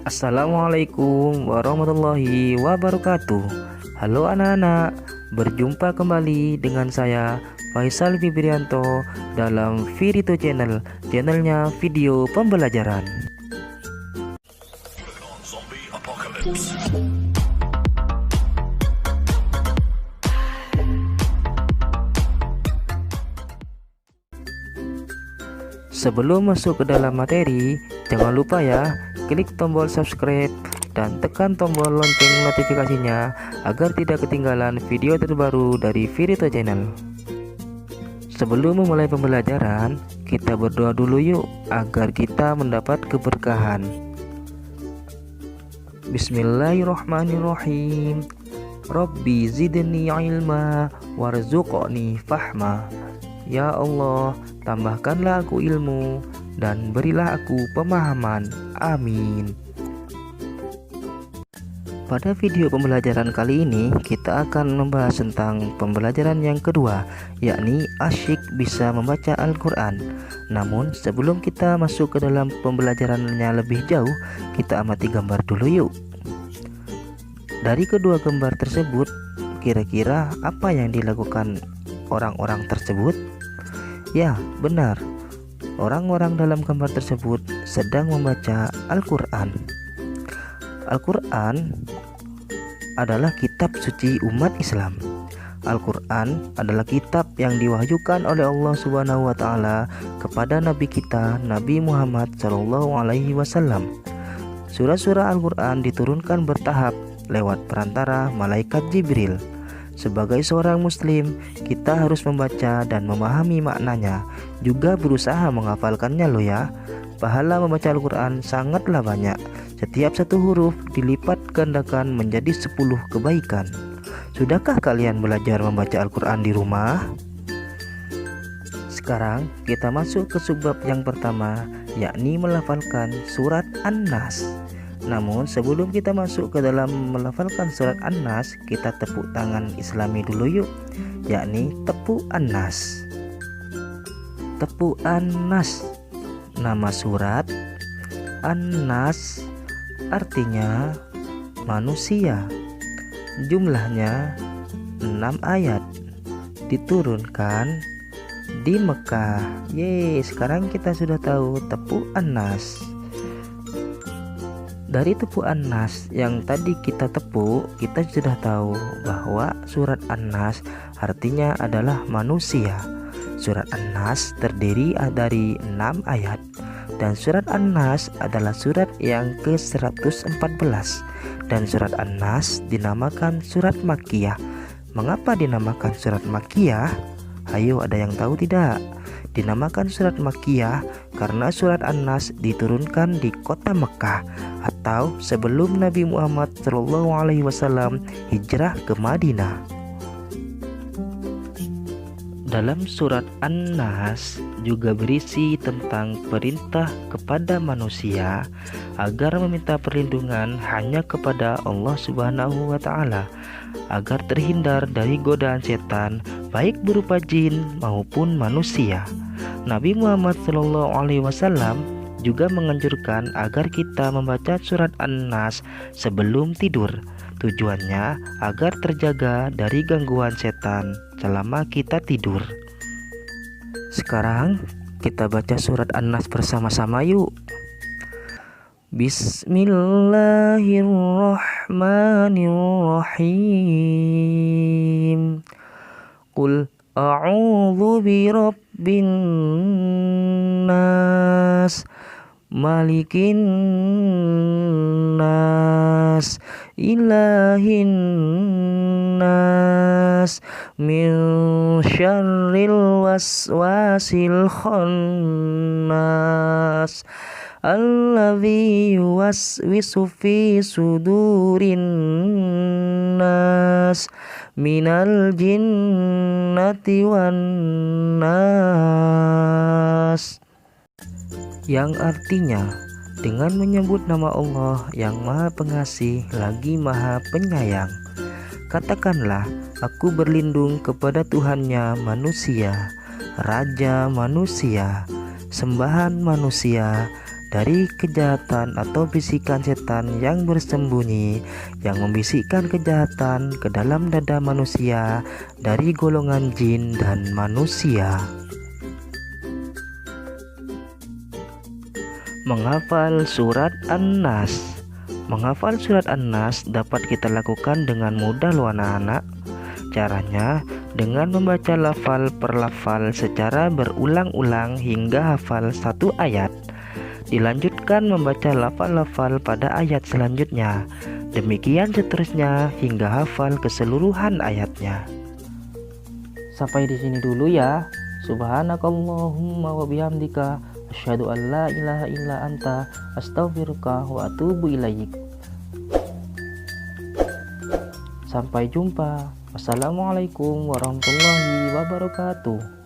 Assalamualaikum warahmatullahi wabarakatuh. Halo anak-anak, berjumpa kembali dengan saya Faisal Fibrianto dalam Virito Channel, channelnya video pembelajaran. Sebelum masuk ke dalam materi, jangan lupa ya, klik tombol subscribe dan tekan tombol lonceng notifikasinya agar tidak ketinggalan video terbaru dari Virito Channel. Sebelum memulai pembelajaran, kita berdoa dulu yuk agar kita mendapat keberkahan. Bismillahirrahmanirrahim. Rabbi zidni ilma warzuqni fahma. Ya Allah, tambahkanlah aku ilmu dan berilah aku pemahaman. Amin. Pada video pembelajaran kali ini, kita akan membahas tentang pembelajaran yang kedua, yakni asyik bisa membaca Al-Quran. Namun, sebelum kita masuk ke dalam pembelajarannya lebih jauh, kita amati gambar dulu yuk. Dari kedua gambar tersebut, kira-kira apa yang dilakukan orang-orang tersebut? Ya, benar. Orang-orang dalam gambar tersebut sedang membaca Al-Quran. Al-Quran adalah kitab suci umat Islam. Al-Quran adalah kitab yang diwahyukan oleh Allah Subhanahu wa taala kepada nabi kita, Nabi Muhammad SAW. Surah-surah Al-Quran diturunkan bertahap lewat perantara malaikat Jibril. Sebagai seorang muslim, kita harus membaca dan memahami maknanya, juga berusaha menghafalkannya loh ya. Pahala membaca Al-Quran sangatlah banyak. Setiap satu huruf dilipat gandakan menjadi 10 kebaikan. Sudahkah kalian belajar membaca Al-Quran di rumah? Sekarang kita masuk ke subbab yang pertama, yakni melafalkan surat An-Nas. Namun sebelum kita masuk ke dalam melafalkan surat An-Nas, kita tepuk tangan Islami dulu yuk, yakni tepuk An-Nas. Tepuk An-Nas, nama surat. An-Nas artinya manusia. Jumlahnya 6 ayat. Diturunkan di Mekah. Sekarang kita sudah tahu tepuk An-Nas. Dari tepuk An-Nas yang tadi kita tepuk, kita sudah tahu bahwa surat An-Nas artinya adalah manusia. Surat An-Nas terdiri dari 6 ayat, dan surat An-Nas adalah surat yang ke-114, dan surat An-Nas dinamakan surat Makkiyah. Mengapa dinamakan surat Makkiyah? Ayo, ada yang tahu tidak? Dinamakan surat Makkiyah karena surat An-Nas diturunkan di kota Mekah atau sebelum Nabi Muhammad SAW hijrah ke Madinah. Dalam surat An-Nas juga berisi tentang perintah kepada manusia agar meminta perlindungan hanya kepada Allah Subhanahu wa taala, agar terhindar dari godaan setan baik berupa jin maupun manusia. Nabi Muhammad SAW juga menganjurkan agar kita membaca surat An-Nas sebelum tidur. Tujuannya agar terjaga dari gangguan setan selama kita tidur. Sekarang kita baca surat An-Nas bersama-sama yuk. Bismillahirrahmanirrahim. Qul a'udzu birabbin nas, malikin nas, ilahin nas, min syarril waswasil khannas, alladzi yuwaswisu fi sudurin nas, minal jinnati wan nas. Yang artinya, dengan menyebut nama Allah yang Maha Pengasih lagi Maha Penyayang, katakanlah, aku berlindung kepada Tuhannya manusia, Raja manusia, sembahan manusia, dari kejahatan atau bisikan setan yang bersembunyi yang membisikkan kejahatan ke dalam dada manusia dari golongan jin dan manusia. Menghafal surat An-Nas. Menghafal surat An-Nas dapat kita lakukan dengan mudah loh anak-anak. Caranya dengan membaca lafal per lafal secara berulang-ulang hingga hafal satu ayat. Dilanjutkan membaca lafal-lafal pada ayat selanjutnya. Demikian seterusnya hingga hafal keseluruhan ayatnya. Sampai di sini dulu ya. Subhanakallahumma wa bihamdika asyhadu an la ilaha illa anta astaghfiruka wa atubu ilaik. Sampai jumpa. Wassalamualaikum warahmatullahi wabarakatuh.